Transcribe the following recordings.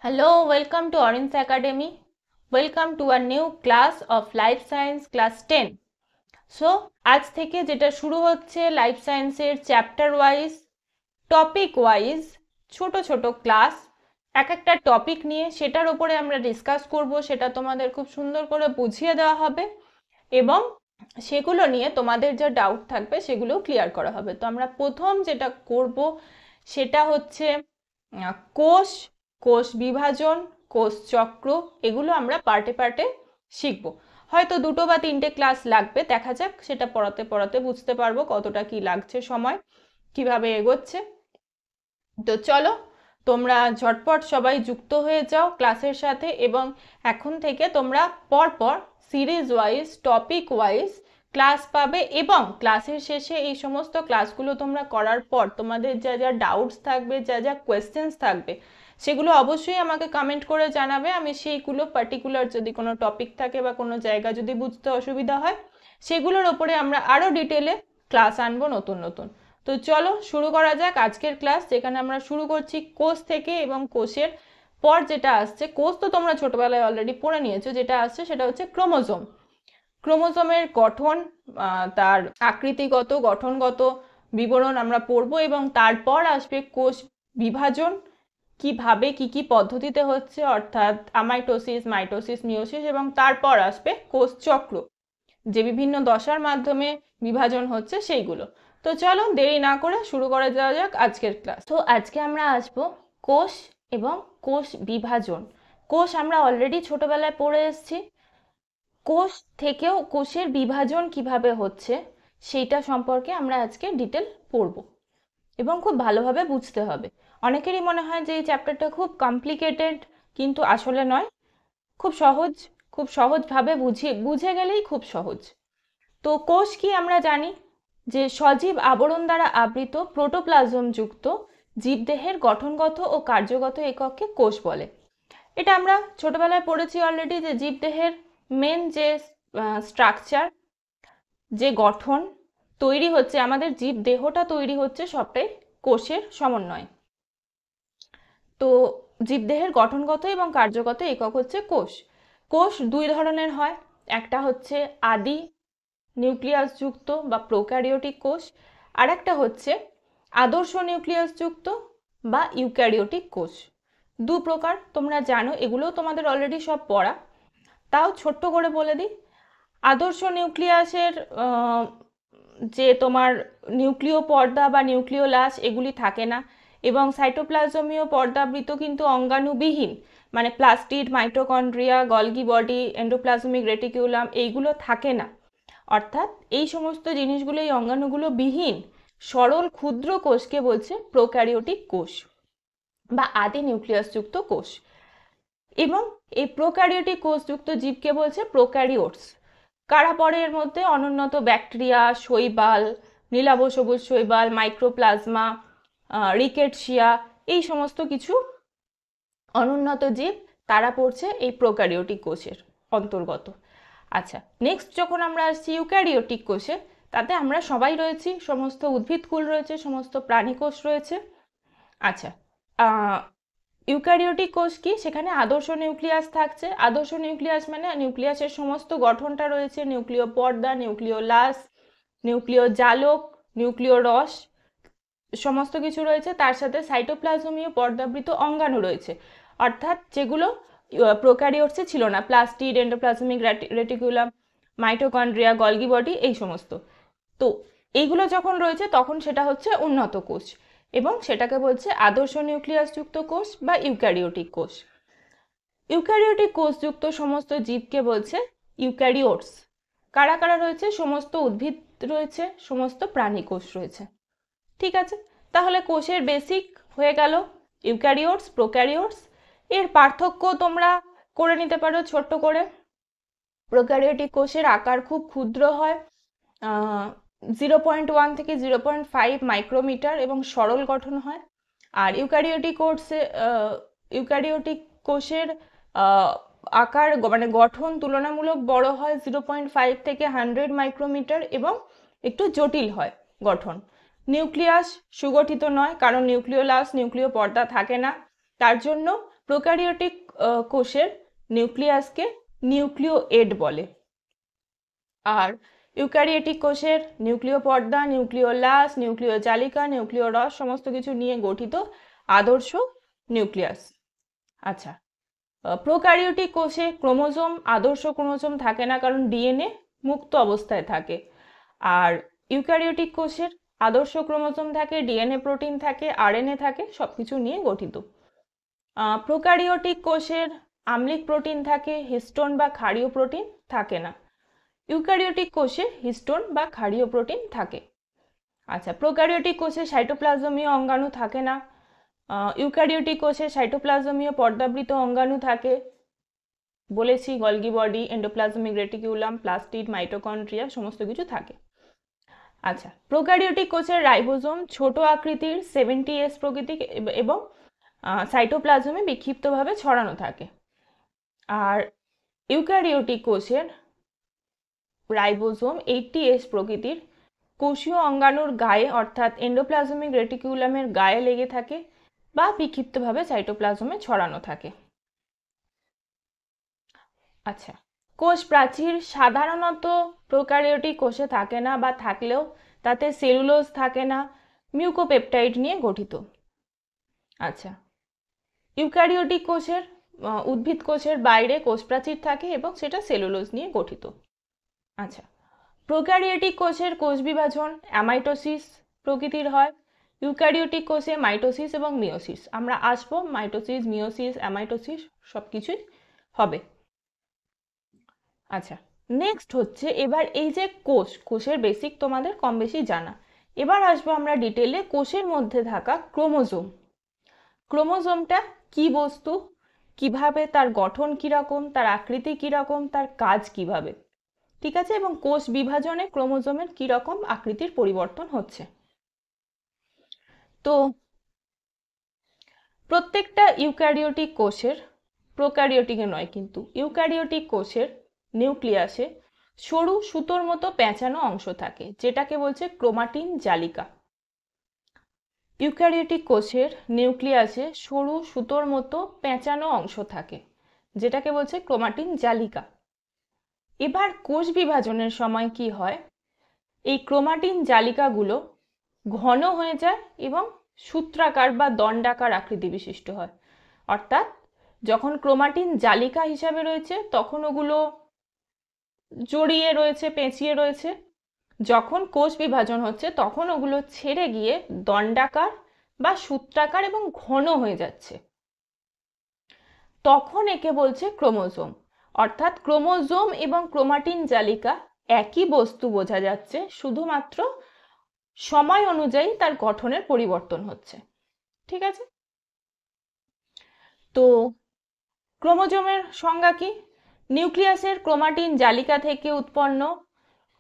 Hello, welcome to Orange Academy. Welcome to a new class of Life Science class 10. So, আজ থেকে যেটা শুরু হচ্ছে লাইফ সায়েন্সের চ্যাপ্টার ওয়াইজ টপিক ওয়াইজ ছোট ছোট ক্লাস এক একটা টপিক নিয়ে সেটার উপরে আমরা ডিসকাস করব, সেটা তোমাদের খুব সুন্দর করে বুঝিয়ে দেওয়া হবে এবং সেগুলো নিয়ে তোমাদের যা ডাউট থাকবে সেগুলো ক্লিয়ার করা হবে। তো আমরা প্রথম যেটা করব সেটা হচ্ছে কোষ, কোষ বিভাজন, কোষ চক্র, এগুলো আমরা পার্টে পার্টে শিখব। হয়তো 2 বা 3টে ক্লাস লাগবে, দেখা যাক, সেটা পড়াতে পড়াতে বুঝতে পারবো কতটা কি লাগছে, সময় কিভাবে এগোচ্ছে। তো চলো তোমরা ঝটপট সবাই যুক্ত হয়ে যাও ক্লাসের সাথে এবং এখন থেকে তোমরা পরপর series wise topic wise class পাবে এবং ক্লাসের শেষে এই সমস্ত ক্লাসগুলো তোমরা করার পর তোমাদের যা যা ডাউটস থাকবে, যা যা কোয়েশ্চেন্স থাকবে, সেগুলো অবশ্যই আমাকে কমেন্ট করে জানাবে। আমি সেইগুলো পার্টিকুলার যদি কোনো টপিক থাকে বা কোনো জায়গা যদি বুঝতে অসুবিধা হয় সেগুলোর ওপরে আমরা আরও ডিটেলে ক্লাস আনবো নতুন নতুন। তো চলো শুরু করা যাক আজকের ক্লাস, যেখানে আমরা শুরু করছি কোষ থেকে এবং কোষের পর যেটা আসছে, কোষ তো তোমরা ছোটবেলায় অলরেডি পড়ে নিয়েছো, যেটা আসছে সেটা হচ্ছে ক্রোমোজোম। ক্রোমোজোমের গঠন, তার আকৃতিগত গঠনগত বিবরণ আমরা পড়বো এবং তারপর আসবে কোষ বিভাজন, কিভাবে কি কি পদ্ধতিতে হচ্ছে, অর্থাৎ আমাইটোসিস, মাইটোসিস, মিয়োসিস, এবং তারপর আসবে কোষ চক্র, যে বিভিন্ন দশার মাধ্যমে বিভাজন হচ্ছে সেইগুলো। তো চলো দেরি না করে শুরু করে দেওয়া যাক আজকের ক্লাস। তো আজকে আমরা আসবো কোষ এবং কোষ বিভাজন। কোষ আমরা অলরেডি ছোটবেলায় পড়ে এসেছি, কোষ থেকেও কোষের বিভাজন কিভাবে হচ্ছে সেইটা সম্পর্কে আমরা আজকে ডিটেল পড়ব এবং খুব ভালোভাবে বুঝতে হবে। অনেকেরই মনে হয় যে এই চ্যাপ্টারটা খুব কমপ্লিকেটেড, কিন্তু আসলে নয়, খুব সহজ, খুব সহজভাবে বুঝে গেলেই খুব সহজ। তো কোষ কি আমরা জানি যে সজীব আবরণ দ্বারা আবৃত প্রোটোপ্লাজম যুক্ত জীবদেহের গঠনগত ও কার্যগত একককে কোষ বলে। এটা আমরা ছোটবেলায় পড়েছি অলরেডি যে জীবদেহের মেন যে স্ট্রাকচার, যে গঠন তৈরি হচ্ছে, আমাদের জীবদেহটা তৈরি হচ্ছে সবটাই কোষের সমন্বয়ে। তো জীবদেহের গঠনগত এবং কার্যগত একক হচ্ছে কোষ। কোষ 2 ধরনের হয়, একটা হচ্ছে আদি নিউক্লিয়াস যুক্ত বা প্রোক্যারিওটিক কোষ, আর একটা হচ্ছে আদর্শ নিউক্লিয়াস যুক্ত বা ইউক্যারিওটিক কোষ। 2 প্রকার তোমরা জানো, এগুলোও তোমাদের অলরেডি সব পড়া, তাও ছোট্ট করে বলে দিই। আদর্শ নিউক্লিয়াসের যে তোমার নিউক্লিয় পর্দা বা নিউক্লিওলাস এগুলি থাকে না এবং সাইটোপ্লাজমীয় পর্দাবৃত কিন্তু অঙ্গাণুবিহীন, মানে plastid, mitochondria, Golgi body, endoplasmic reticulum এইগুলো থাকে না। অর্থাৎ এই সমস্ত জিনিসগুলো, এই অঙ্গাণুগুলো বিহীন সরল ক্ষুদ্র কোষকে বলছে প্রোক্যারিওটিক কোষ বা আদি নিউক্লিয়াসযুক্ত কোষ। এবং এই প্রোক্যারিওটিক কোষযুক্ত জীবকে বলছে প্রোক্যারিওটস। কারা পড়ে এর মধ্যে? অনুন্নত ব্যাকটেরিয়া, শৈবাল, নীলাভ সবুজ শৈবাল, মাইক্রোপ্লাজমা, রিকেটশিয়া, এই সমস্ত কিছু অনুন্নত জীব, তারা পড়ছে এই প্রোক্যারিওটিক কোষের অন্তর্গত। আচ্ছা, নেক্সট যখন আমরা আসছি ইউক্যারিওটিক কোষে, তাতে আমরা সবাই রয়েছি, সমস্ত উদ্ভিদকুল রয়েছে, সমস্ত প্রাণী কোষ রয়েছে। আচ্ছা, ইউক্যারিওটিক কোষ কি? সেখানে আদর্শ নিউক্লিয়াস থাকছে। আদর্শ নিউক্লিয়াস মানে নিউক্লিয়াসের সমস্ত গঠনটা রয়েছে, নিউক্লিয় পর্দা, নিউক্লিওলাস, নিউক্লিয় জালক, নিউক্লিয় রস, সমস্ত কিছু রয়েছে। তার সাথে সাইটোপ্লাজমীয় পর্দাবৃত অঙ্গাণু রয়েছে, অর্থাৎ যেগুলো প্রোক্যারিওটসে ছিল না, plastid, endoplasmic reticulum, mitochondria, Golgi body, এই সমস্ত। তো এইগুলো যখন রয়েছে তখন সেটা হচ্ছে উন্নত কোষ এবং সেটাকে বলছে আদর্শ নিউক্লিয়াসযুক্ত কোষ বা ইউক্যারিওটিক কোষ। ইউক্যারিওটিক কোষযুক্ত সমস্ত জীবকে বলছে ইউক্যারিওটস। কারা কারা রয়েছে? সমস্ত উদ্ভিদ রয়েছে, সমস্ত প্রাণী কোষ রয়েছে। ঠিক আছে, তাহলে কোষের বেসিক হয়ে গেল ইউক্যারিওটস, প্রোক্যারিওটস। এর পার্থক্য তোমরা করে নিতে পারো ছোট্ট করে। প্রোক্যারিওটিক কোষের আকার খুব ক্ষুদ্র হয়, 0.1 থেকে 0.5 মাইক্রোমিটার এবং সরল গঠন হয়। আর ইউক্যারিওটিক কোষের আকার মানে গঠন তুলনামূলক বড় হয়, 0.5 থেকে 100 মাইক্রোমিটার এবং একটু জটিল হয় গঠন। নিউক্লিয়াস সুগঠিত নয়, কারণ নিউক্লিওলাস, নিউক্লিয় পর্দা থাকে না, তার জন্য প্রোক্যারিওটিক কোষের নিউক্লিয়াসকে নিউক্লিওয়েড বলে, আর ইউক্যারিওটিক কোষের নিউক্লিয় পর্দা, নিউক্লিওলাস, নিউক্লিয় জালিকা, নিউক্লিয় রস সমস্ত কিছু নিয়ে গঠিত আদর্শ নিউক্লিয়াস। আচ্ছা, প্রোক্যারিওটিক কোষে ক্রোমোজোম, আদর্শ ক্রোমোজোম থাকে না, কারণ ডিএনএ মুক্ত অবস্থায় থাকে। আর ইউক্যারিওটিক কোষের আদর্শ ক্রোমোজোম থাকে, ডিএনএ প্রোটিন থাকে, আরএনএ থাকে, সবকিছু নিয়ে গঠিত। প্রোক্যারিওটিক কোষের আম্লিক প্রোটিন থাকে, হিস্টোন বা ক্ষারীয় প্রোটিন থাকে না। ইউক্যারিওটিক কোষে হিস্টোন বা ক্ষারীয় প্রোটিন থাকে। আচ্ছা, প্রোক্যারিওটিক কোষে সাইটোপ্লাজমীয় অঙ্গাণু থাকে না। ইউক্যারিওটিক কোষে সাইটোপ্লাজমীয় পর্দাবৃত অঙ্গাণু থাকে, বলেছি, Golgi body, endoplasmic reticulum, plastid, mitochondria সমস্ত কিছু থাকে। আচ্ছা, প্রোক্যারিওটিক কোষের রাইবোজোম ছোট আকৃতির 70S প্রকৃতির এবং সাইটোপ্লাজমে বিক্ষিপ্তভাবে ছড়ানো থাকে। আর ইউক্যারিওটিক কোষের রাইবোজোম 80S প্রকৃতির, কোষীয় অঙ্গাণুর গায়ে অর্থাৎ এন্ডোপ্লাজমিক রেটিকুলামের গায়ে লেগে থাকে বা বিক্ষিপ্তভাবে সাইটোপ্লাজমে ছড়ানো থাকে। আচ্ছা, কোষ প্রাচীর সাধারণত প্রোক্যারিওটিক কোষে থাকে না, বা থাকলেও তাতে সেলুলোজ থাকে না, মিউকোপেপটাইড নিয়ে গঠিত। আচ্ছা, ইউক্যারিওটিক কোষের উদ্ভিদ কোষের বাইরে কোষ প্রাচীর থাকে এবং সেটা সেলুলোজ নিয়ে গঠিত। আচ্ছা, প্রোক্যারিওটিক কোষের কোষ বিভাজন অ্যামাইটোসিস প্রকৃতির হয়। ইউক্যারিওটিক কোষে মাইটোসিস এবং মিওসিস, আমরা আসবো, মাইটোসিস, মিওসিস, অ্যামাইটোসিস সব কিছুই হবে। আচ্ছা, নেক্সট হচ্ছে এবার এই যে কোষের বেসিক তোমাদের কম বেশি জানা। এবার আসবো আমরা ডিটেলে কোষের মধ্যে থাকা ক্রোমোজোম। ক্রোমোজোমটা কি বস্তু, কিভাবে তার গঠন কিরকম, তার আকৃতি কিরকম, তার কাজ কিভাবে, ঠিক আছে, এবং কোষ বিভাজনে ক্রোমোজোমের কিরকম আকৃতির পরিবর্তন হচ্ছে। তো প্রত্যেকটা ইউক্যারিওটিক কোষের, প্রোক্যারিওটিকে নয় কিন্তু, ইউক্যারিওটিক কোষের নিউক্লিয়াসে সরু সুতোর মতো পেঁচানো অংশ থাকে, যেটাকে বলছে ক্রোমাটিন জালিকা। ইউক্যারিওটিক কোষের নিউক্লিয়াসে সরু সুতোর মতো পেঁচানো অংশ থাকে, যেটাকে বলছে ক্রোমাটিন জালিকা। এবার কোষ বিভাজনের সময় কি হয়, এই ক্রোমাটিন জালিকাগুলো ঘন হয়ে যায় এবং সূত্রাকার বা দণ্ডাকার আকৃতি বিশিষ্ট হয়। অর্থাৎ যখন ক্রোমাটিন জালিকা হিসাবে রয়েছে তখন ওগুলো জড়িয়ে রয়েছে, পেঁচিয়ে রয়েছে। যখন কোষ বিভাজন হচ্ছে তখন ওগুলো ছেড়ে গিয়ে দণ্ডাকার বা সূত্রাকার এবং ঘন হয়ে যাচ্ছে, তখন একে বলছে ক্রোমোজোম। অর্থাৎ ক্রোমোজোম এবং ক্রোমাটিন জালিকা একই বস্তু বোঝা যাচ্ছে, শুধুমাত্র সময় অনুযায়ী তার গঠনের পরিবর্তন হচ্ছে, ঠিক আছে। তো ক্রোমোজোমের সংজ্ঞা কি? নিউক্লিয়াসের ক্রোমাটিন জালিকা থেকে উৎপন্ন,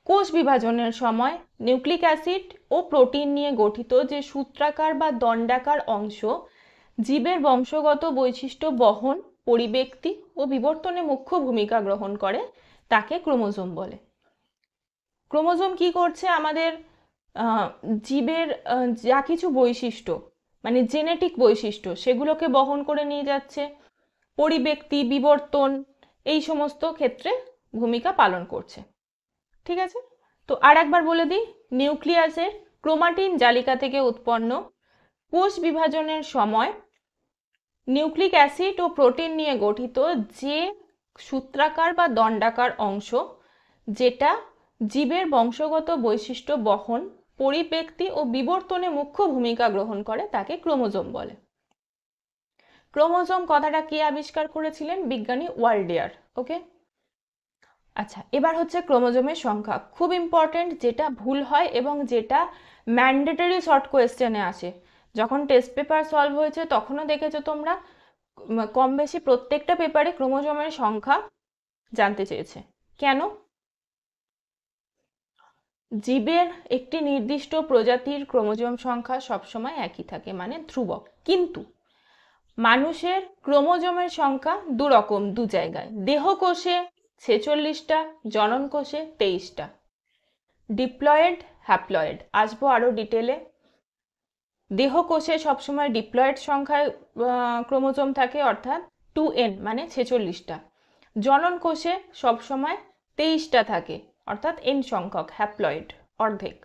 কোষ বিভাজনের সময় নিউক্লিক অ্যাসিড ও প্রোটিন নিয়ে গঠিত যে সূত্রাকার বা দণ্ডাকার অংশ জীবের বংশগত বৈশিষ্ট্য বহন, পরিব্যক্তি ও বিবর্তনে মুখ্য ভূমিকা গ্রহণ করে, তাকে ক্রোমোজোম বলে। ক্রোমোজোম কি করছে, আমাদের জীবের যা কিছু বৈশিষ্ট্য, মানে জেনেটিক বৈশিষ্ট্য, সেগুলোকে বহন করে নিয়ে যাচ্ছে, পরিব্যক্তি, বিবর্তন, এই সমস্ত ক্ষেত্রে ভূমিকা পালন করছে, ঠিক আছে। তো আর একবার বলে দিই, নিউক্লিয়াসের ক্রোমাটিন জালিকা থেকে উৎপন্ন, কোষ বিভাজনের সময় নিউক্লিক অ্যাসিড ও প্রোটিন নিয়ে গঠিত যে সূত্রাকার বা দণ্ডাকার অংশ, যেটা জীবের বংশগত বৈশিষ্ট্য বহন, পরিব্যক্তি ও বিবর্তনে মুখ্য ভূমিকা গ্রহণ করে, তাকে ক্রোমোজোম বলে। ক্রোমোজোম কথাটা কে আবিষ্কার করেছিলেন? বিজ্ঞানী ওয়াল্ডেয়ার। ওকে, আচ্ছা, এবার হচ্ছে ক্রোমোজোমের সংখ্যা, খুব ইম্পর্টেন্ট, যেটা ভুল হয় এবং যেটা ম্যান্ডেটরি শর্ট কোয়েশ্চেনে আসে। যখন টেস্ট পেপার সলভ হয়েছে তখনও দেখেছো তোমরা, কম বেশি প্রত্যেকটা পেপারে ক্রোমোজোমের সংখ্যা জানতে চেয়েছে। কেন? জীবের একটি নির্দিষ্ট প্রজাতির ক্রোমোজোম সংখ্যা সবসময় একই থাকে, মানে ধ্রুবক। কিন্তু মানুষের ক্রোমোজোমের সংখ্যা দুরকম, দু জায়গায়। দেহকোষে 46টা, জনন কোষে 23টা। ডিপ্লয়েড, হ্যাপ্লয়েড, আসবো আরো ডিটেলে। দেহকোষে সবসময় ডিপ্লয়েড সংখ্যায় ক্রোমোজোম থাকে, অর্থাৎ 2n মানে 46টা। জনন কোষে সবসময় 23টা থাকে, অর্থাৎ n সংখ্যক, হ্যাপ্লয়েড, অর্ধেক।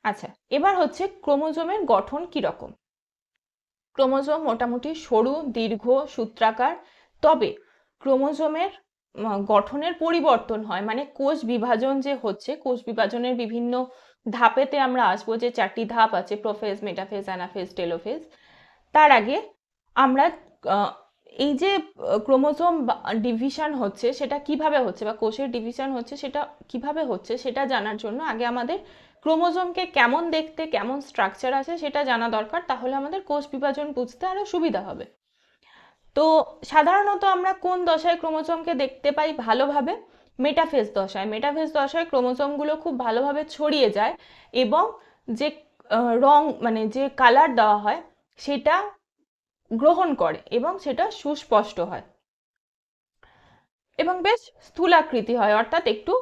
আচ্ছা, এবার হচ্ছে ক্রোমোজোমের গঠন কিরকম। ক্রোমোজোম মোটামুটি সরু, দীর্ঘ, সূত্রাকার। তবে ক্রোমোজোমের গঠনের পরিবর্তন হয়, মানে কোষ বিভাজন যে হচ্ছে, কোষ বিভাজনের বিভিন্ন ধাপেতে আমরা আসবো, যে 4টি ধাপ আছে, প্রোফেজ, মেটাফেজ, অ্যানাফেজ, টেলোফেজ। তার আগে আমরা এই যে ক্রোমোজোম ডিভিশন হচ্ছে সেটা কিভাবে হচ্ছে, বা কোষের ডিভিশন হচ্ছে সেটা কিভাবে হচ্ছে, সেটা জানার জন্য আগে আমাদের ক্রোমোজোমকে কেমন দেখতে, কেমন স্ট্রাকচার আছে সেটা জানা দরকার, তাহলে আমাদের কোষ বিভাজন বুঝতে আরো সুবিধা হবে। তো সাধারণত আমরা কোন দশায় ক্রোমোজোমকে দেখতে পাই ভালোভাবে? মেটাফেজ দশায়। মেটাফেজ দশায় ক্রোমোজোমগুলো খুব ভালোভাবে ছড়িয়ে যায় এবং যে রং মানে যে কালার দেওয়া হয় সেটা গ্রহণ করে এবং সেটা সুস্পষ্ট হয় এবং বেশ স্থূলাকৃতি হয়, অর্থাৎ একটু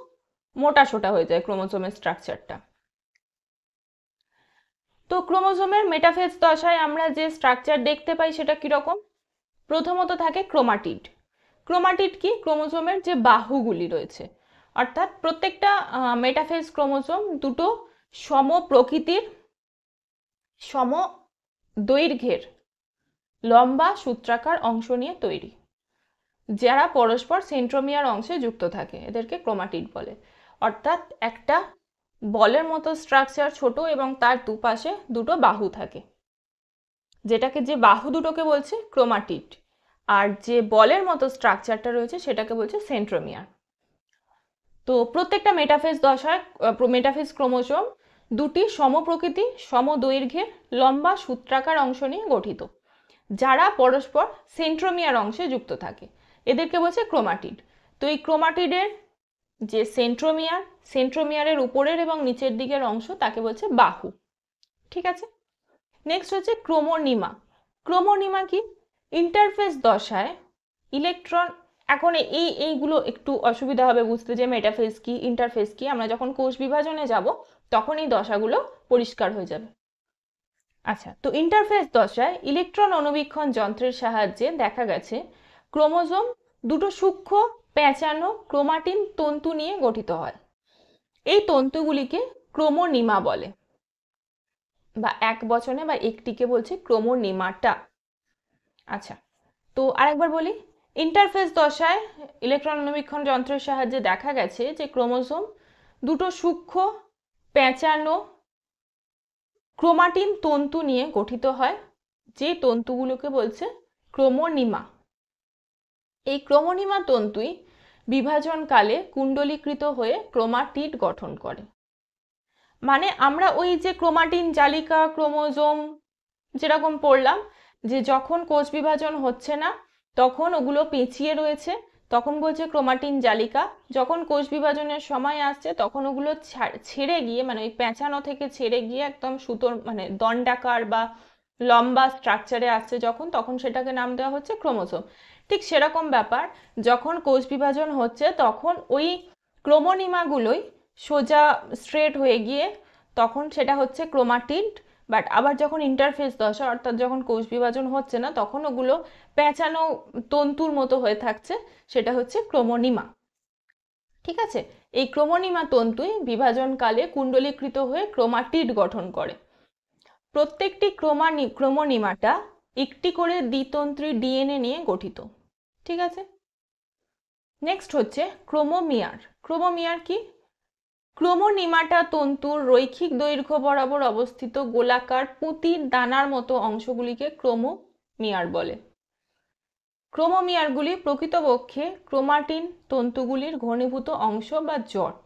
মোটাসোটা হয়ে যায় ক্রোমোজোমের স্ট্রাকচারটা। তো ক্রোমোজোমের মেটাফেজ দশায় আমরা যে স্ট্রাকচার দেখতে পাই সেটা কিরকম? প্রথমত থাকে ক্রোমাটিড। ক্রোমাটিড কি? ক্রোমোজোমের যে বাহুগুলি রয়েছে, অর্থাৎ প্রত্যেকটা মেটাফেজ ক্রোমোজোম দুটো সম প্রকৃতির, সম দৈর্ঘ্যের, লম্বা সূত্রাকার অংশ নিয়ে তৈরি, যারা পরস্পর সেন্ট্রোমিয়ার অংশে যুক্ত থাকে, এদেরকে ক্রোমাটিড বলে। অর্থাৎ একটা বলের মতো স্ট্রাকচার, ছোট, এবং তার দুপাশে দুটো বাহু থাকে, যেটাকে, যে বাহু দুটোকে বলছে ক্রোমাটিড, আর যে বলের মতো স্ট্রাকচারটা রয়েছে সেটাকে বলছে সেন্ট্রোমিয়ার। তো প্রত্যেকটা মেটাফেজ দশায় মেটাফেজ ক্রোমোজোম দুটি সমপ্রকৃতি, সমদৈর্ঘ্যের, লম্বা সূত্রাকার অংশ নিয়ে গঠিত, যারা পরস্পর সেন্ট্রোমিয়ার অংশে যুক্ত থাকে, এদেরকে বলছে ক্রোমাটিড। তো এই ক্রোমাটিডের যে সেন্ট্রোমিয়ার, সেন্ট্রোমিয়ারের উপরের এবং নিচের দিকের অংশ তাকে বলছে বাহু। ঠিক আছে, নেক্সট হচ্ছে ক্রোমোনিমা। ক্রোমোনিমা কি? ইন্টারফেস দশায় ইলেকট্রন, এখন এইগুলো একটু অসুবিধা হবে বুঝতে, যে মেটাফেজ কি, ইন্টারফেস কি। আমরা যখন কোষ বিভাজনে যাব তখন এই দশাগুলো পরিষ্কার হয়ে যাবে। আচ্ছা, তো ইন্টারফেস দশায় ইলেকট্রন অণুবীক্ষণ যন্ত্রের সাহায্যে দেখা গেছে ক্রোমোজোম দুটো সূক্ষ্ম পেঁচানো ক্রোমাটিন তন্তু নিয়ে গঠিত হয়। এই তন্তুগুলিকে ক্রোমোনিমা বলে, বা এক বচনে বা একটিকে বলছে ক্রোমোনিমাটা। আচ্ছা, তো আরেকবার বলি, ইন্টারফেস দশায় ইলেকট্রন অণুবীক্ষণ যন্ত্রের সাহায্যে দেখা গেছে যে ক্রোমোজোম দুটো সূক্ষ্ম পেঁচানো ক্রোমাটিন তন্তু নিয়ে গঠিত হয়, যে তন্তুগুলোকে বলছে ক্রোমোনিমা। এই ক্রোমোনিমা তন্তুই বিভাজনকালে কুণ্ডলীকৃত হয়ে ক্রোমাটিড গঠন করে। মানে আমরা ওই যে ক্রোমাটিন জালিকা, ক্রোমোজোম যেরকম পড়লাম, যে যখন কোষ বিভাজন হচ্ছে না তখন ওগুলো পেঁচিয়ে রয়েছে, তখন বলছে ক্রোমাটিন জালিকা। যখন কোষ বিভাজনের সময় আসছে তখন ওগুলো ছেড়ে গিয়ে, মানে ওই পেঁচানো থেকে ছেড়ে গিয়ে একদম সুতোর মানে দণ্ডাকার বা লম্বা স্ট্রাকচারে আসছে যখন, তখন সেটাকে নাম দেওয়া হচ্ছে ক্রোমোজোম। ঠিক সেরকম ব্যাপার, যখন কোষ বিভাজন হচ্ছে তখন ওই ক্রোমোনিমাগুলোই সোজা স্ট্রেট হয়ে গিয়ে তখন সেটা হচ্ছে ক্রোমাটিড। বাট আবার যখন ইন্টারফেস দশা, অর্থাৎ যখন কোষ বিভাজন হচ্ছে না, তখন ওগুলো পেঁচানো তন্তুর মতো হয়ে থাকছে, সেটা হচ্ছে ক্রোমোনিমা। ঠিক আছে, এই ক্রোমোনিমা তন্তুই বিভাজনকালে কুণ্ডলীকৃত হয়ে ক্রোমাটিড গঠন করে। প্রত্যেকটি ক্রোমোনিমাটা একটি করে দ্বিতন্ত্রী ডিএনএ নিয়ে গঠিত। ঠিক আছে, নেক্সট হচ্ছে ক্রোমোমিয়ার। ক্রোমোমিয়ার কি? ক্রোমোনিমাটা তন্তুর রৈখিক দৈর্ঘ্য বরাবর অবস্থিত গোলাকার পুঁতির দানার মতো অংশগুলিকে ক্রোমোমিয়ার বলে। ক্রোমোমিয়ারগুলি প্রকৃতপক্ষে ক্রোমাটিন তন্তুগুলির ঘনীভূত অংশ বা জট।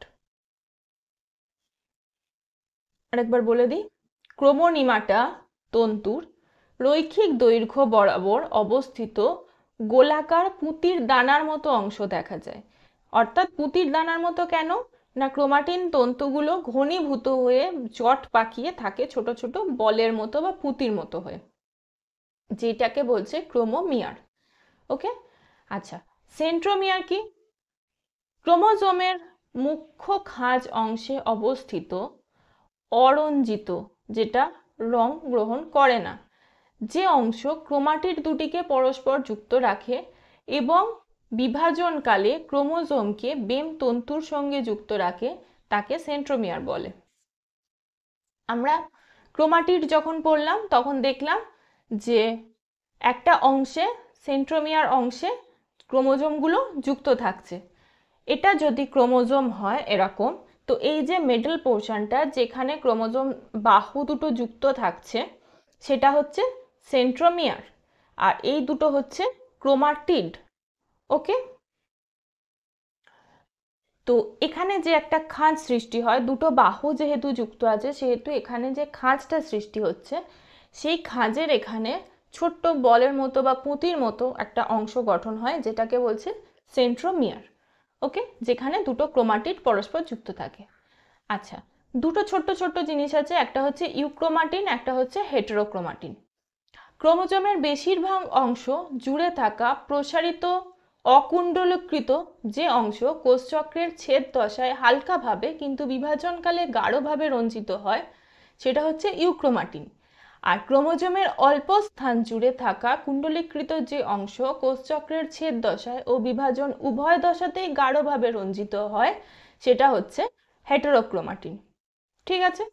আরেকবার বলে দিই, ক্রোমোনিমাটা তন্তুর রৈখিক দৈর্ঘ্য বরাবর অবস্থিত গোলাকার পুঁতির দানার মতো অংশ দেখা যায়। অর্থাৎ পুঁতির দানার মতো কেন না, ক্রোমাটিন তন্তুগুলো ঘনীভূত হয়ে জট পাকিয়ে থাকে ছোট ছোট বলের মতো বা পুঁতির মতো হয়ে, যেটাকে বলছে ক্রোমোমিয়ার। ওকে, আচ্ছা, সেন্ট্রোমিয়ার কি? ক্রোমোজোমের মুখ্য খাঁজ অংশে অবস্থিত অরঞ্জিত, যেটা রং গ্রহণ করে না। যে অংশ ক্রোমাটিড দুটিকে পরস্পর যুক্ত রাখে এবং বিভাজনকালে ক্রোমোজোমকে বেম তন্তুর সঙ্গে যুক্ত রাখে তাকে সেন্ট্রোমিয়ার বলে। আমরা ক্রোমাটিড যখন পড়লাম তখন দেখলাম যে একটা অংশে, সেন্ট্রোমিয়ার অংশে ক্রোমোজোমগুলো যুক্ত থাকছে। এটা যদি ক্রোমোজোম হয় এরকম, তো এই যে মিডল পোর্শনটা যেখানে ক্রোমোজোম বাহু দুটো যুক্ত থাকছে সেটা হচ্ছে সেন্ট্রোমিয়ার, আর এই দুটো হচ্ছে ক্রোমাটিড। ওকে, তো এখানে যে একটা খাঁজ সৃষ্টি হয়, দুটো বাহু যেহেতু যুক্ত আছে সেহেতু এখানে যে খাঁজটা সৃষ্টি হচ্ছে, সেই খাঁজের এখানে ছোট্ট বলের মতো বা পুঁতির মতো একটা অংশ গঠন হয় যেটাকে বলছে সেন্ট্রোমিয়ার। ওকে, যেখানে দুটো ক্রোমাটিড পরস্পর যুক্ত থাকে। আচ্ছা, দুটো ছোট্ট ছোট্ট জিনিস আছে, একটা হচ্ছে ইউক্রোমাটিন, একটা হচ্ছে হেটেরোক্রোমাটিন। ক্রোমোজোমের বেশিরভাগ অংশ জুড়ে থাকা প্রসারিত অকুণ্ডলীকৃত যে অংশ কোষচক্রের ছেদ দশায় হালকাভাবে কিন্তু বিভাজনকালে গাঢ়ভাবে রঞ্জিত হয় সেটা হচ্ছে ইউক্রোমাটিন। আর ক্রোমোজোমের অল্প স্থান জুড়ে থাকা কুণ্ডলীকৃত যে অংশ কোষচক্রের ছেদ দশায় ও বিভাজন উভয় দশাতেই গাঢ়ভাবে রঞ্জিত হয় সেটা হচ্ছে হেটেরোক্রোমাটিন। ঠিক আছে,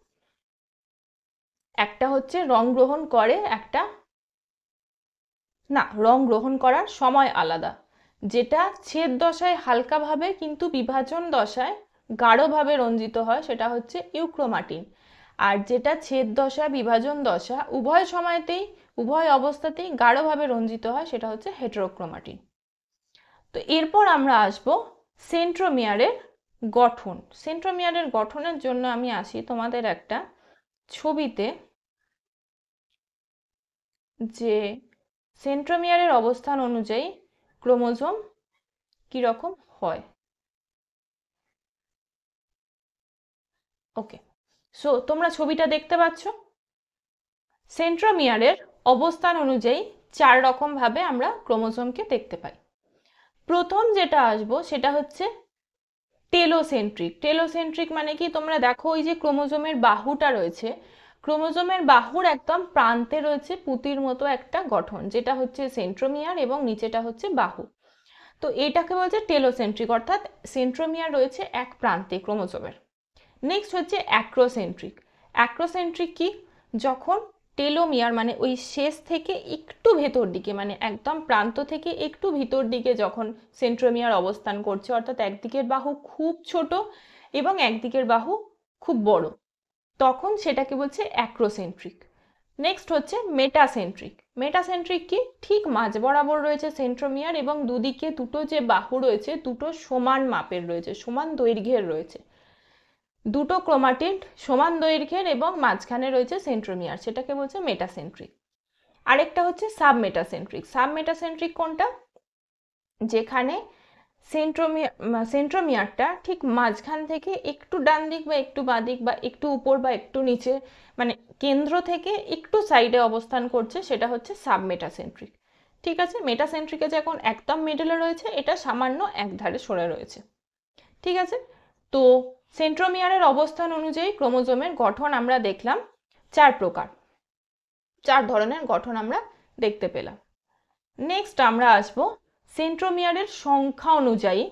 একটা হচ্ছে রং গ্রহণ করে, একটা না, রং গ্রহণ করার সময় আলাদা। যেটা ছেদ দশায় হালকাভাবে কিন্তু বিভাজন দশায় গাঢ়ভাবে রঞ্জিত হয় সেটা হচ্ছে ইউক্রোমাটিন। আর যেটা ছেদ দশা বিভাজন দশা উভয় সময়তেই, উভয় অবস্থাতেই গাঢ়ভাবে রঞ্জিত হয় সেটা হচ্ছে হেটেরোক্রোমাটিন। তো এরপর আমরা আসব সেন্ট্রোমিয়ারের গঠন। সেন্ট্রোমিয়ারের গঠনের জন্য আমি আসি তোমাদের একটা ছবিতে, যে সেন্ট্রোমিয়ারের অবস্থান অনুযায়ী ক্রোমোজোম কিরকম হয়। ওকে, সো তোমরা ছবিটা দেখতে পাচ্ছ। সেন্ট্রোমিয়ারের অবস্থান অনুযায়ী চার রকম ভাবে আমরা ক্রোমোজোমকে দেখতে পাই। প্রথম যেটা আসবো সেটা হচ্ছে টেলোসেন্ট্রিক। টেলোসেন্ট্রিক মানে কি, তোমরা দেখো ওই যে ক্রোমোজোমের বাহুটা রয়েছে, ক্রোমোজোমের বাহুর একদম প্রান্তে রয়েছে পুঁতির মতো একটা গঠন যেটা হচ্ছে সেন্ট্রোমিয়ার এবং নিচেটা হচ্ছে বাহু। তো এটাকে বলছে টেলোসেন্ট্রিক, অর্থাৎ সেন্ট্রোমিয়ার রয়েছে এক প্রান্তে ক্রোমোজোমের। নেক্সট হচ্ছে অ্যাক্রোসেন্ট্রিক। অ্যাক্রোসেন্ট্রিক কি, যখন টেলোমিয়ার মানে ওই শেষ থেকে একটু ভেতর দিকে, মানে একদম প্রান্ত থেকে একটু ভিতর দিকে যখন সেন্ট্রোমিয়ার অবস্থান করছে, অর্থাৎ একদিকের বাহু খুব ছোট এবং একদিকের বাহু খুব বড়, তখন সেটাকে বলছে অ্যাক্রোসেন্ট্রিক। নেক্সট হচ্ছে মেটাসেন্ট্রিক। মেটাসেন্ট্রিক কি, ঠিক মাঝ বরাবর রয়েছে সেন্ট্রোমিয়ার এবং দুদিকে দুটো যে বাহু রয়েছে দুটো সমান মাপের রয়েছে, সমান দৈর্ঘ্যের রয়েছে, দুটো ক্রোমাটিড সমান দৈর্ঘ্যের এবং মাঝখানে রয়েছে সেন্ট্রোমিয়ার, সেটাকে বলছে মেটাসেন্ট্রিক। আরেকটা হচ্ছে সাবমেটাসেন্ট্রিক। সাবমেটাসেন্ট্রিক কোনটা, যেখানে সেন্ট্রোমিয়ারটা ঠিক মাঝখান থেকে একটু ডান দিক বা একটু বাঁ দিক বা একটু উপর বা একটু নিচে, মানে কেন্দ্র থেকে একটু সাইডে অবস্থান করছে, সেটা হচ্ছে সাবমেটাসেন্ট্রিক। ঠিক আছে, মেটাসেন্ট্রিকে যখন একদম মিডলে রয়েছে, এটা সামান্য একধারে সরে রয়েছে। ঠিক আছে, তো সেন্ট্রোমিয়ারের অবস্থান অনুযায়ী ক্রোমোজোমের গঠন আমরা দেখলাম চার প্রকার, চার ধরনের গঠন আমরা দেখতে পেলাম। নেক্সট আমরা আসব সেন্ট্রোমিয়ারের সংখ্যা অনুযায়ী,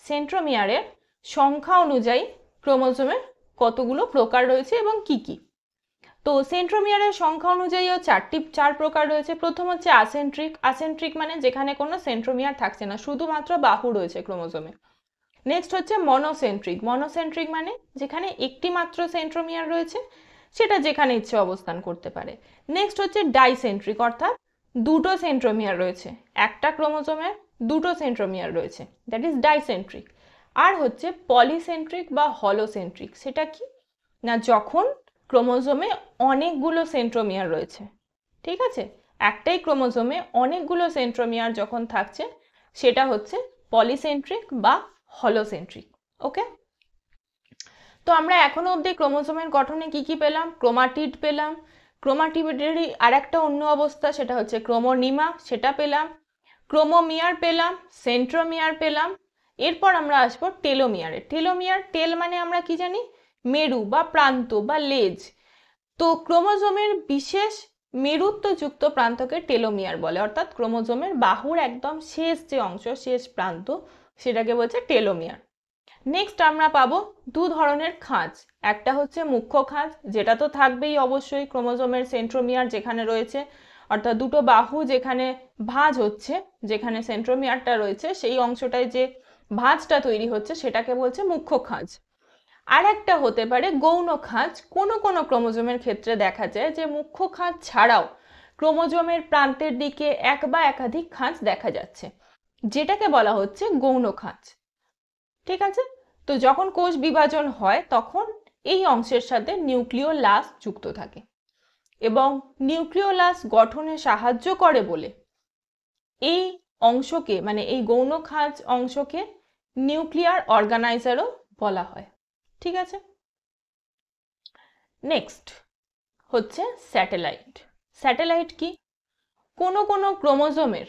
সেন্ট্রোমিয়ারের সংখ্যা অনুযায়ী ক্রোমোজোমের কতগুলো প্রকার রয়েছে এবং কি কি। তো সেন্ট্রোমিয়ারের সংখ্যা অনুযায়ীও চার প্রকার রয়েছে। প্রথম হচ্ছে আসেন্ট্রিক। আসেন্ট্রিক মানে যেখানে কোনো সেন্ট্রোমিয়ার থাকছে না, শুধুমাত্র বাহু রয়েছে ক্রোমোজোমে। নেক্সট হচ্ছে মনোসেন্ট্রিক। মনোসেন্ট্রিক মানে যেখানে একটি মাত্র সেন্ট্রোমিয়ার রয়েছে, সেটা যেখানে ইচ্ছে অবস্থান করতে পারে। নেক্সট হচ্ছে ডাইসেন্ট্রিক, অর্থাৎ দুটো সেন্ট্রোমিয়ার রয়েছে, একটা ক্রোমোজোমের দুটো সেন্ট্রোমিয়ার রয়েছে, দ্যাট ইজ ডাইসেন্ট্রিক। আর হচ্ছে পলিসেন্ট্রিক বা হলোসেন্ট্রিক। সেটা কি না, যখন ক্রোমোজোমে অনেকগুলো সেন্ট্রোমিয়ার রয়েছে, ঠিক আছে, একটাই ক্রোমোজোমে অনেকগুলো সেন্ট্রোমিয়ার যখন থাকছে সেটা হচ্ছে পলিসেন্ট্রিক বা হলোসেন্ট্রিক। ওকে, তো আমরা এখনো অবধি ক্রোমোজোমের গঠনে কি কি পেলাম, ক্রোমাটিড পেলাম, ক্রোমাটিডেরই আর একটা অন্য অবস্থা সেটা হচ্ছে ক্রোমোনিমা, সেটা পেলাম, ক্রোমোমিয়ার পেলাম, সেন্ট্রোমিয়ার পেলাম। এরপর আমরা আসবো টেলোমিয়ারে। টেলোমিয়ার, টেল মানে আমরা কি জানি, মেরু বা প্রান্ত বা লেজ। তো ক্রোমোজোমের বিশেষ মেরুত্বযুক্ত প্রান্তকে টেলোমিয়ার বলে, অর্থাৎ ক্রোমোজোমের বাহুর একদম শেষ যে অংশ, শেষ প্রান্ত, সেটাকে বলছে টেলোমিয়ার। নেক্সট আমরা পাবো দু ধরনের খাঁজ। একটা হচ্ছে মুখ্য খাঁজ, যেটা তো থাকবেই অবশ্যই ক্রোমোজোমের সেন্ট্রোমিয়ার যেখানে রয়েছে, অর্থাৎ দুটো বাহু যেখানে ভাঁজ হচ্ছে, যেখানে সেন্ট্রোমিয়ারটা রয়েছে সেই অংশটায় যে ভাঁজটা তৈরি হচ্ছে সেটাকে বলছে মুখ্য খাঁজ। আর একটা হতে পারে গৌণ খাঁজ। কোনো কোনো ক্রোমোজোমের ক্ষেত্রে দেখা যায় যে মুখ্য খাঁজ ছাড়াও ক্রোমোজোমের প্রান্তের দিকে এক বা একাধিক খাঁজ দেখা যাচ্ছে, যেটাকে বলা হচ্ছে গৌণ খাঁজ। ঠিক আছে, তো যখন কোষ বিভাজন হয় তখন এই অংশের সাথে নিউক্লিওলাস যুক্ত থাকে এবং নিউক্লিওলাস গঠনে সাহায্য করে বলে এই অংশকে, মানে এই গৌণ খাঁজ অংশকে নিউক্লিয়ার অর্গানাইজারও বলা হয়। ঠিক আছে, নেক্সট হচ্ছে স্যাটেলাইট। স্যাটেলাইট কি? কোনো কোনো ক্রোমোজোমের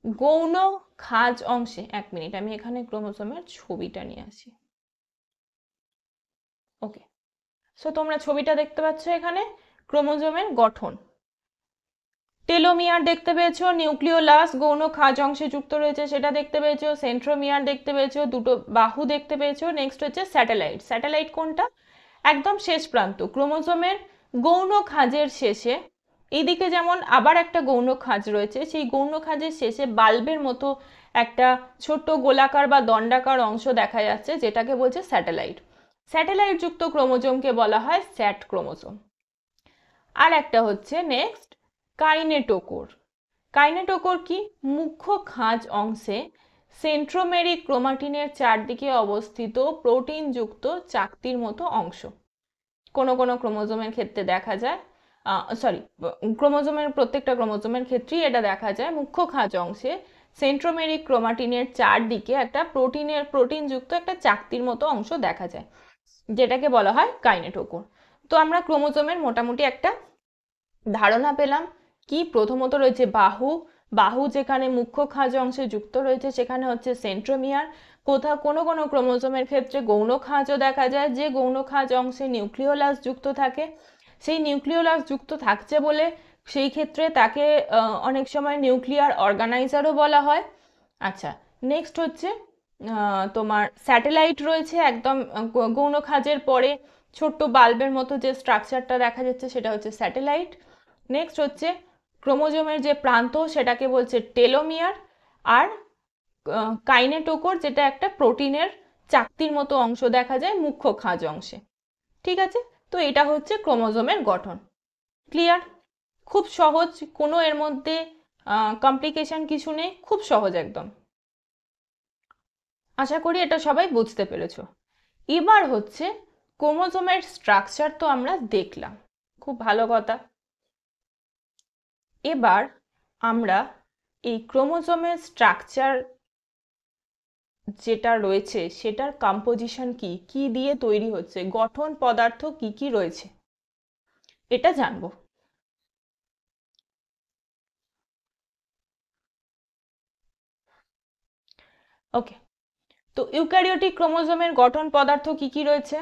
গৌণ খাঁজ অংশে, এক মিনিট আমি এখানে ক্রোমোজোমের ছবিটা নিয়ে আসি। ওকে, সো তোমরা ছবিটা দেখতে পাচ্ছ এখানে ক্রোমোজোমের গঠন। টেলোমিয়ার দেখতে পেয়েছো, নিউক্লিওলাস গৌণ খাঁজ অংশে যুক্ত রয়েছে সেটা দেখতে পেয়েছো, সেন্ট্রোমিয়ার দেখতে পেয়েছো, দুটো বাহু দেখতে পেয়েছো। নেক্সট হচ্ছে স্যাটেলাইট। স্যাটেলাইট কোনটা? একদম শেষ প্রান্ত, ক্রোমোজোমের গৌণ খাঁজের শেষে এইদিকে যেমন আবার একটা গৌণ খাঁজ রয়েছে, সেই গৌণ খাঁজের শেষে বাল্বের মতো একটা ছোট্ট গোলাকার বা দণ্ডাকার অংশ দেখা যাচ্ছে, যেটাকে বলছে স্যাটেলাইট। স্যাটেলাইট যুক্ত ক্রোমোজোমকে বলা হয় স্যাট ক্রোমোজোম। আর একটা হচ্ছে নেক্সট কাইনেটোকোর। কাইনেটোকোর কি? মুখ্য খাঁজ অংশে সেন্ট্রোমেরিক ক্রোমাটিনের চারদিকে অবস্থিত প্রোটিনযুক্ত চাকতির মতো অংশ। কোনো কোনো ক্রোমোজোমের ক্ষেত্রে দেখা যায়, ক্রোমোজোমের প্রত্যেকটা ক্রোমোজোমের ক্ষেত্রেই এটা দেখা যায়, মুখ্য খাঁজ অংশে সেন্ট্রোমেরিক ক্রোমাটিনের চারদিকে একটা প্রোটিনযুক্ত একটা চাকতির মতো অংশ দেখা যায়, যেটাকে বলা হয় কাইনেটোকোর। তো আমরা ক্রোমোজোমের মোটামুটি একটা ধারণা পেলাম। কি? প্রথমত রয়েছে বাহু, বাহু যেখানে মুখ্য খাঁজ অংশে যুক্ত রয়েছে সেখানে হচ্ছে সেন্ট্রোমিয়ার। কোনো কোনো ক্রোমোজোমের ক্ষেত্রে গৌণ খাঁজও দেখা যায়, যে গৌণ খাঁজ অংশে নিউক্লিওলাস যুক্ত থাকে। সেই নিউক্লিওলাস যুক্ত থাকছে বলে সেই ক্ষেত্রে তাকে অনেক সময় নিউক্লিয়ার অর্গানাইজারও বলা হয়। আচ্ছা, নেক্সট হচ্ছে তোমার স্যাটেলাইট রয়েছে, একদম গৌণ খাঁজের পরে ছোট্ট বাল্বের মতো যে স্ট্রাকচারটা দেখা যাচ্ছে সেটা হচ্ছে স্যাটেলাইট। নেক্সট হচ্ছে ক্রোমোজোমের যে প্রান্ত সেটাকে বলছে টেলোমিয়ার। আর কাইনেটোকোর, যেটা একটা প্রোটিনের চাকতির মতো অংশ দেখা যায় মুখ্য খাঁজ অংশে। ঠিক আছে, তো এটা হচ্ছে ক্রোমোজোমের গঠন। ক্লিয়ার? খুব সহজ, কোনো এর মধ্যে কমপ্লিকেশন কিছু নেই, খুব সহজ একদম। আশা করি এটা সবাই বুঝতে পেরেছো। এবার হচ্ছে ক্রোমোজোমের স্ট্রাকচার তো আমরা দেখলাম, খুব ভালো কথা। এবার আমরা এই ক্রোমোজোমের স্ট্রাকচার যেটা রয়েছে সেটার কম্পোজিশন কি, কি দিয়ে তৈরি হচ্ছে, গঠন পদার্থ কি কি রয়েছে, এটা জানবো। ওকে, তো ইউক্যারিওটিক ক্রোমোজোমের গঠন পদার্থ কি কি রয়েছে?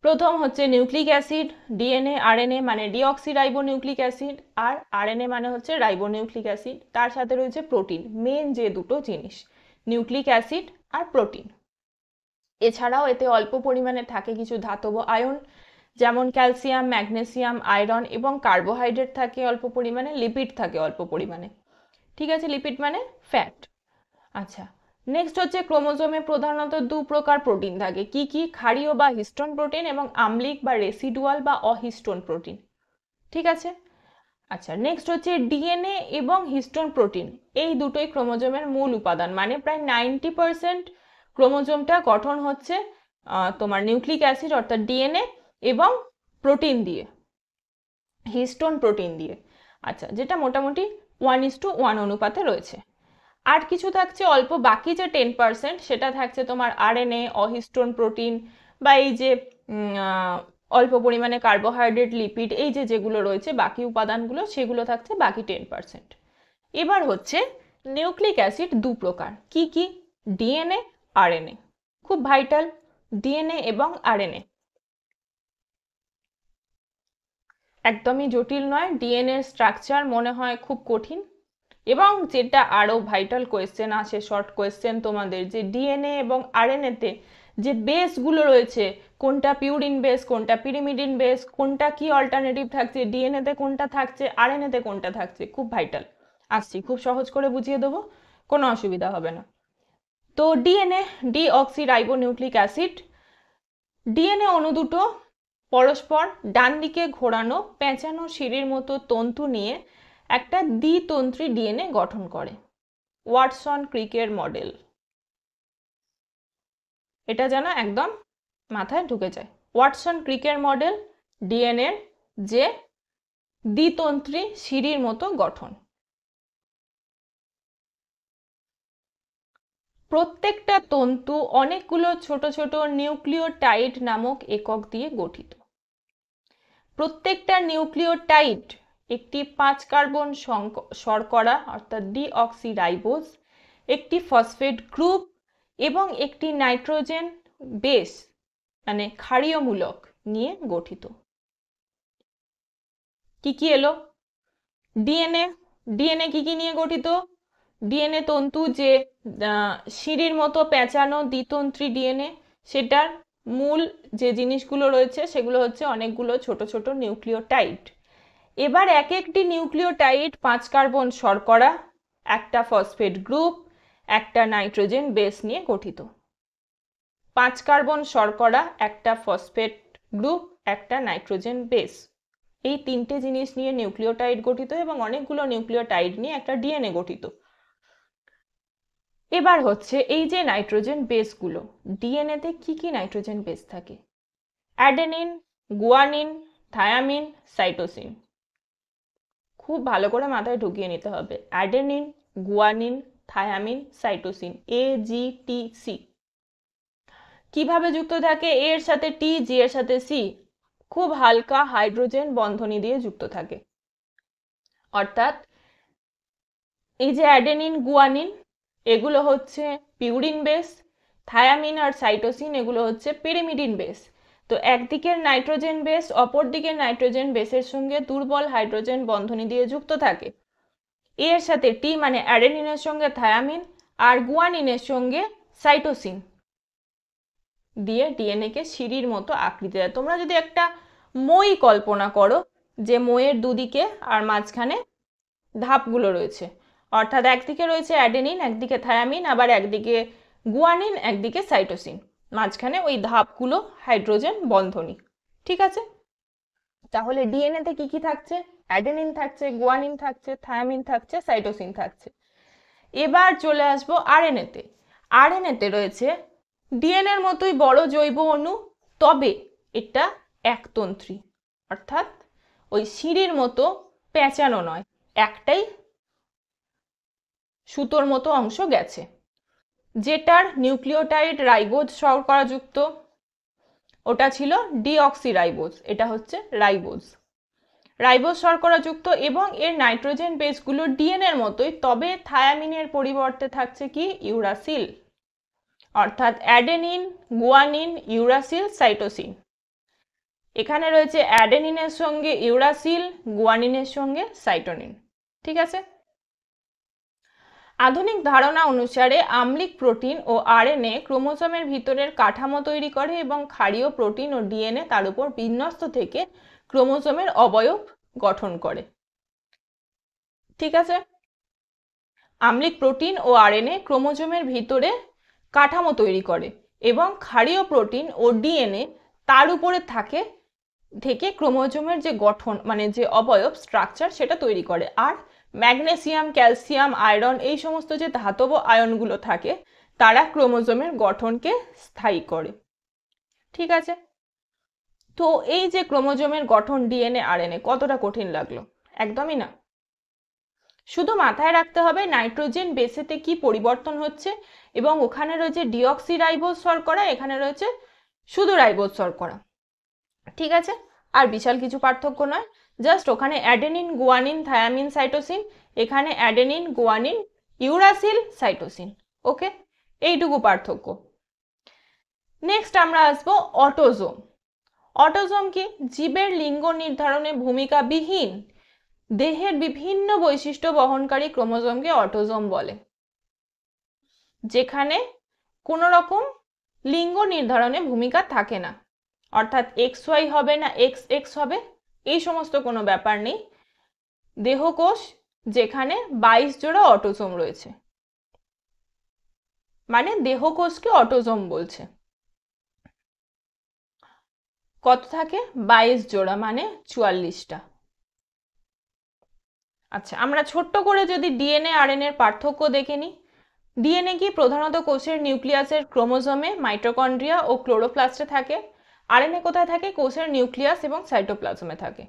প্রথম হচ্ছে নিউক্লিক অ্যাসিড, ডিএনএ, আরএনএ মানে ডিঅক্সিরাইবোনিউক্লিক অ্যাসিড, আর আরএনএ মানে হচ্ছে রাইবোনিউক্লিক অ্যাসিড। তার সাথে রয়েছে প্রোটিন, মেন যে দুটো জিনিস নিউক্লিক অ্যাসিড আর প্রোটিন। এছাড়াও এতে অল্প পরিমাণে থাকে কিছু ধাতব আয়ন, যেমন ক্যালসিয়াম, ম্যাগনেসিয়াম, আয়রন, এবং কার্বোহাইড্রেট থাকে অল্প পরিমাণে, লিপিড থাকে অল্প পরিমাণে। ঠিক আছে, লিপিড মানে ফ্যাট। আচ্ছা, নেক্সট হচ্ছে ক্রোমোজোমে প্রধানত দু প্রকার প্রোটিন থাকে। কি কি? ক্ষারীয় বা হিস্টোন প্রোটিন এবং আম্লিক বা রেসিডুয়াল বা অহিস্টোন প্রোটিন। ঠিক আছে, আচ্ছা, নেক্সট হচ্ছে ডিএনএ এবং হিস্টোন প্রোটিন, এই দুটোই ক্রোমোজোমের মূল উপাদান। মানে প্রায় 90% ক্রোমোজোমটা গঠন হচ্ছে তোমার নিউক্লিক অ্যাসিড অর্থাৎ ডিএনএ এবং প্রোটিন দিয়ে, হিস্টোন প্রোটিন দিয়ে। আচ্ছা, যেটা মোটামুটি 1:1 অনুপাতে রয়েছে। আর কিছু থাকছে অল্প, বাকি যে 10% সেটা থাকছে তোমার আরএনএ, অহিস্টোন প্রোটিন, বা এই যে অল্প পরিমাণে কার্বোহাইড্রেট, লিপিড, এই যে যেগুলো রয়েছে বাকি উপাদানগুলো, সেগুলো থাকছে বাকি 10%। এবার হচ্ছে নিউক্লিক অ্যাসিড দু প্রকার। কি কি? DNA, RNA. খুব ভাইটাল, ডিএনএ এবং আরএনএ। একদমই জটিল নয়। ডিএনএ স্ট্রাকচার মনে হয় খুব কঠিন, এবং যেটা আরও ভাইটাল কোয়েশ্চেন আসে, শর্ট কোয়েশ্চেন তোমাদের, যে ডিএনএ এবং আরএনএতে যে বেসগুলো রয়েছে, কোনটা পিউরিন বেস, কোনটা পিরিমিডিন বেস, কোনটা কি অল্টারনেটিভ থাকছে, ডিএনএতে কোনটা থাকছে, আরএনএতে কোনটা থাকছে, খুব ভাইটাল। আসছি, খুব সহজ করে বুঝিয়ে দেবো, কোনো অসুবিধা হবে না। তো ডিএনএ, ডিঅক্সিরাইবোনিউক্লিক অ্যাসিড। ডিএনএ অণু দুটো পরস্পর ডান দিকে ঘোরানো পেঁচানো সিঁড়ির মতো তন্তু নিয়ে একটা দ্বিতন্ত্রী ডিএনএ গঠন করে। ওয়াটসন ক্রিকের মডেল, এটা যেন একদম মাথায় ঢুকে যায়। ওয়াটসন ক্রিকের মডেল ডিএনএর যে দ্বিতন্ত্রী সিঁড়ির মতো গঠন। প্রত্যেকটা তন্তু অনেকগুলো ছোট ছোট নিউক্লিওটাইড নামক একক দিয়ে গঠিত। প্রত্যেকটা নিউক্লিওটাইড একটি 5 কার্বন শর্করা অর্থাৎ ডিঅক্সিরাইবোজ, একটি ফসফেট গ্রুপ এবং একটি নাইট্রোজেন বেস মানে ক্ষারীয়মূলক নিয়ে গঠিত। কি কি এলো? ডিএনএ কি কি নিয়ে গঠিত? ডিএনএ তন্তু যে সিঁড়ির মতো পেঁচানো দ্বিতন্ত্রী ডিএনএ, সেটার মূল যে জিনিসগুলো রয়েছে সেগুলো হচ্ছে অনেকগুলো ছোট ছোট নিউক্লিওটাইড। এবার এক একটি নিউক্লিওটাইড 5 কার্বন শর্করা, একটা ফসফেট গ্রুপ, একটা নাইট্রোজেন বেস নিয়ে গঠিত। 5 কার্বন শর্করা, একটা ফসফেট গ্রুপ, একটা নাইট্রোজেন বেস, এই তিনটে জিনিস নিয়ে নিউক্লিওটাইড গঠিত এবং অনেকগুলো নিউক্লিওটাইড নিয়ে একটা ডিএনএ গঠিত। এবার হচ্ছে এই যে নাইট্রোজেন বেসগুলো, ডিএনএতে কি কি নাইট্রোজেন বেস থাকে? Adenine, guanine, thymine, cytosine. খুব ভালো করে মাথায় ঢুকিয়ে নিতে হবে। Adenine, guanine, thymine, cytosine, AGTC। কিভাবে যুক্ত থাকে? এ এর সাথে টি, জি এর সাথে সি, খুব হালকা হাইড্রোজেন বন্ধনী দিয়ে যুক্ত থাকে। অর্থাৎ এই যে অ্যাডেনিন, গুয়ানিন, এগুলো হচ্ছে পিউরিন বেস, থায়ামিন আর সাইটোসিন এগুলো হচ্ছে পিরিমিডিন বেস। তো একদিকের নাইট্রোজেন বেস অপর দিকের নাইট্রোজেন বেসের সঙ্গে দুর্বল হাইড্রোজেন বন্ধনী দিয়ে যুক্ত থাকে। এর সাথে টি মানে অ্যাডেনিনের সঙ্গে থায়ামিন আর গুয়ানিনের সঙ্গে সাইটোসিন দিয়ে ডিএনএ কে সিঁড়ির মতো আকৃতি দেয়। তোমরা যদি একটা মই কল্পনা করো, যে মইয়ের দুদিকে আর মাঝখানে ধাপগুলো রয়েছে, অর্থাৎ একদিকে রয়েছে অ্যাডেনিন, একদিকে থায়ামিন, আবার একদিকে গুয়ানিন, একদিকে সাইটোসিন, মাঝখানে ওই ধাপগুলো হাইড্রোজেন বন্ধনী। ঠিক আছে? তাহলে ডিএনএতে কি কি থাকছে? অ্যাডেনিন থাকছে, গুয়ানিন থাকছে, থায়ামিন থাকছে, সাইটোসিন থাকছে। এবার চলে আসবো আরএনএতে। আরএনএতে রয়েছে ডিএনএর মতোই বড় জৈব অণু, তবে এটা একতন্ত্রী, অর্থাৎ ওই সিঁড়ির মতো পেঁচানো নয়, একটাই সুতোর মতো অংশ গেছে, যেটার নিউক্লিওটাইড রাইবোজ শর্করাযুক্ত, ওটা ছিল ডিঅক্সিরাইবোজ, এটা হচ্ছে রাইবোজ। রাইবোজ শর্করাযুক্ত এবং এর নাইট্রোজেন বেসগুলো ডিএনএর মতোই, তবে থায়ামিনের পরিবর্তে থাকছে কি? ইউরাসিল। অর্থাৎ অ্যাডেনিন, গুয়ানিন, ইউরাসিল, সাইটোসিন। এখানে রয়েছে অ্যাডেনিনের সঙ্গে ইউরাসিল, গুয়ানিনের সঙ্গে সাইটোনিন। ঠিক আছে? আধুনিক ধারণা অনুসারে আম্লিক প্রোটিন ও আরএনএ ক্রোমোজোমের ভিতরের কাঠামো তৈরি করে এবং ক্ষারীয় প্রোটিন ও ডিএনএ তার উপর বিন্যস্ত থেকে ক্রোমোজোমের অবয়ব গঠন করে। ঠিক আছে? আম্লিক প্রোটিন ও আরএনএ ক্রোমোজোমের ভিতরে কাঠামো তৈরি করে এবং ক্ষারীয় প্রোটিন ও ডিএনএ তার উপরে থেকে ক্রোমোজোমের যে গঠন মানে যে অবয়ব স্ট্রাকচার সেটা তৈরি করে। আর ম্যাগনেসিয়াম, ক্যালসিয়াম, আয়রন এই সমস্ত যে ধাতব আয়নগুলো থাকে তারা ক্রোমোজোমের গঠনকে স্থায়ী করে। ঠিক আছে? তো এই যে ক্রোমোজোমের গঠন ডিএনএ আরএনএ কতটা কঠিন লাগলো? একদমই না। শুধু মাথায় রাখতে হবে নাইট্রোজেন বেসেতে কি পরিবর্তন হচ্ছে, এবং ওখানে রয়েছে ডিঅক্সিরাইবোজ শর্করা, এখানে রয়েছে শুধু রাইবোজ শর্করা। ঠিক আছে? আর বিশাল কিছু পার্থক্য নয়, জাস্ট ওখানে অ্যাডেনিন, গুয়ানিন, থায়ামিন, সাইটোসিন, এখানে অ্যাডেনিন, গুয়ানিন, ইউরাসিল, সাইটোসিন। ওকে, এইটুকু পার্থক্য। নেক্সট আমরা আসবো অটোজোম। অটোজোম কি? জীবের লিঙ্গ নির্ধারণে ভূমিকাবিহীন দেহের বিভিন্ন বৈশিষ্ট্য বহনকারী ক্রোমোজোমকে অটোজোম বলে, যেখানে কোনো রকম লিঙ্গ নির্ধারণে ভূমিকা থাকে না, অর্থাৎ XY হবে না XX হবে, এই সমস্ত কোনো ব্যাপার নেই। দেহকোষ যেখানে 22 জোড়া অটোজোম রয়েছে, মানে দেহকোষকে অটোজোম বলছে। কত থাকে? 22 জোড়া, মানে 44টা। আচ্ছা, আমরা ছোট্ট করে যদি ডিএনএ আরএনএ এর পার্থক্য দেখে নিই। ডিএনএ কি? প্রধানত কোষের নিউক্লিয়াসের ক্রোমোজোমে, মাইটোকন্ড্রিয়া ও ক্লোরোপ্লাস্টে থাকে। আরএনএ কোথায় থাকে? কোষের নিউক্লিয়াস এবং সাইটোপ্লাজমে থাকে।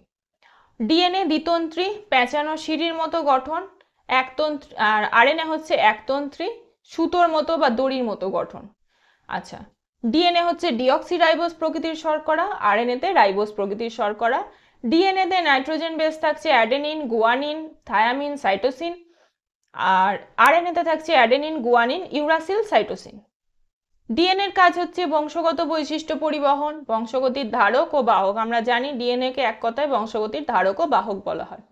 ডিএনএ দ্বিতন্ত্রী, পেঁচানো সিঁড়ির মতো গঠন, একতন্ত্রী, আর আরএনএ হচ্ছে একতন্ত্রী, সুতোর মতো বা দড়ির মতো গঠন। আচ্ছা, ডিএনএ হচ্ছে ডিঅক্সিরাইবোজ প্রকৃতির শর্করা, আরএনএতে রাইবোজ প্রকৃতির শর্করা। ডিএনএতে নাইট্রোজেন বেস থাকছে অ্যাডেনিন, গুয়ানিন, থায়ামিন, সাইটোসিন, আর আরএনএতে থাকছে অ্যাডেনিন, গুয়ানিন, ইউরাসিল, সাইটোসিন। ডিএনএর কাজ হচ্ছে বংশগত বৈশিষ্ট্য পরিবহন, বংশগতির ধারক ও বাহক। আমরা জানি ডিএনএ কে এক কথায় বংশগতির ধারক ও বাহক বলা হয়।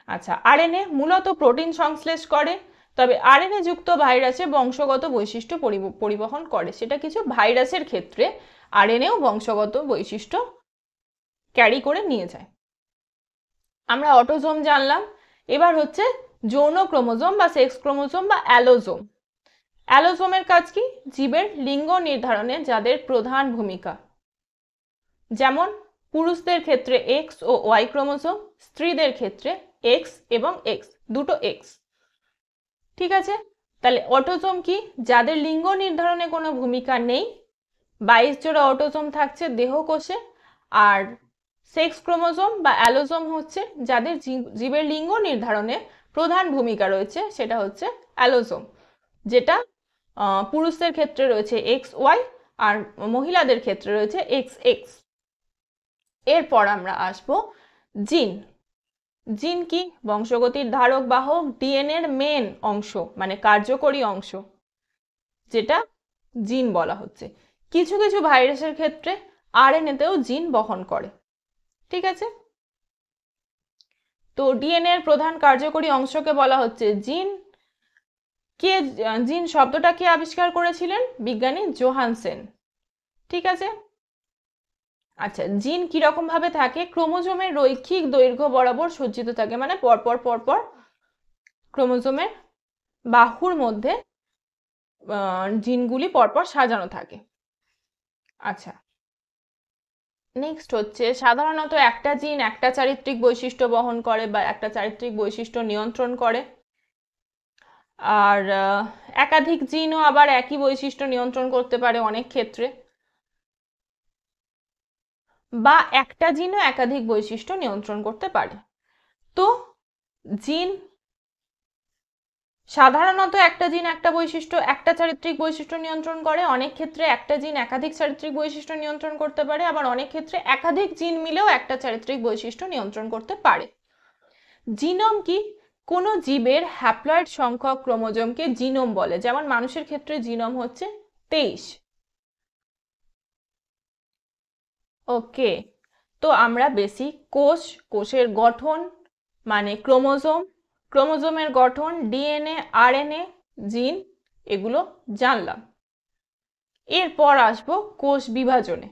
আচ্ছা, আরএনএ মূলত প্রোটিন সংশ্লেষ করে, তবে আরএনএ যুক্ত ভাইরাসে বংশগত বৈশিষ্ট্য পরিবহন করে। সেটা কিছু ভাইরাসের ক্ষেত্রে আরএনএও বংশগত বৈশিষ্ট্য ক্যারি করে নিয়ে যায়। আমরা অটোজোম জানলাম, এবার হচ্ছে যৌন ক্রোমোজোম বা সেক্স ক্রোমোজোম বা অ্যালোজোম। অ্যালোজোমের কাজ কি? জীবের লিঙ্গ নির্ধারণে যাদের প্রধান ভূমিকা, যেমন পুরুষদের ক্ষেত্রে এক্স ও ওয়াই ক্রোমোজোম, স্ত্রীদের ক্ষেত্রে এক্স এবং এক্স, দুটো এক্স। ঠিক আছে, তাহলে অটোজোম কি? যাদের লিঙ্গ নির্ধারণে কোনো ভূমিকা নেই, 22 জোড়া অটোজোম থাকছে দেহকোষে। আর সেক্স ক্রোমোজোম বা অ্যালোজোম হচ্ছে যাদের জীবের লিঙ্গ নির্ধারণে প্রধান ভূমিকা রয়েছে, সেটা হচ্ছে অ্যালোজোম, যেটা পুরুষদের ক্ষেত্রে রয়েছে এক্স ওয়াই আর মহিলাদের ক্ষেত্রে রয়েছে এক্স এক্স। এরপর আমরা আসবো জিন। জিন কি? বংশগতির ধারক বাহক, ডিএনএর মেন অংশ, মানে কার্যকরী অংশ, যেটা জিন বলা হচ্ছে। কিছু কিছু ভাইরাসের ক্ষেত্রে আরএনএতেও জিন বহন করে। ঠিক আছে, তো ডিএনএ এর প্রধান কার্যকরী অংশকে বলা হচ্ছে জিন। কে জিন শব্দটা কে আবিষ্কার করেছিলেন? বিজ্ঞানী জোহানসেন। ঠিক আছে, আচ্ছা, জিন কিরকম ভাবে থাকে? ক্রোমোজোমের রৈখিক দৈর্ঘ্য বরাবর সজ্জিত থাকে, মানে পরপর পরপর ক্রোমোজোমের বাহুর মধ্যে জিনগুলি পরপর সাজানো থাকে। আচ্ছা, নেক্সট হচ্ছে সাধারণত একটা জিন একটা চারিত্রিক বৈশিষ্ট্য বহন করে বা একটা চারিত্রিক বৈশিষ্ট্য নিয়ন্ত্রণ করে, আর একাধিক জিনও আবার একই বৈশিষ্ট্য নিয়ন্ত্রণ করতে পারে অনেক ক্ষেত্রে, বা একটা জিনও একাধিক বৈশিষ্ট্য নিয়ন্ত্রণ করতে পারে। তো জিন সাধারণত একটা জিন একটা বৈশিষ্ট্য, একটা চারিত্রিক বৈশিষ্ট্য নিয়ন্ত্রণ করে, অনেক ক্ষেত্রে একটা জিন একাধিক চারিত্রিক বৈশিষ্ট্য নিয়ন্ত্রণ করতে পারে, আবার অনেক ক্ষেত্রে একাধিক জিন মিলেও একটা চারিত্রিক বৈশিষ্ট্য নিয়ন্ত্রণ করতে পারে। জিনোম কি? কোনো জীবের হ্যাপ্লয়েড সংখ্যক ক্রোমোজোমকে জিনোম বলে, যেমন মানুষের ক্ষেত্রে জিনোম হচ্ছে 23। ওকে, তো আমরা বেসিক কোষের গঠন মানে ক্রোমোজোম, ক্রোমোজোমের গঠন, ডিএনএ, আরএনএ, জিন, এগুলো জানলাম। এরপর আসবো কোষ বিভাজনে।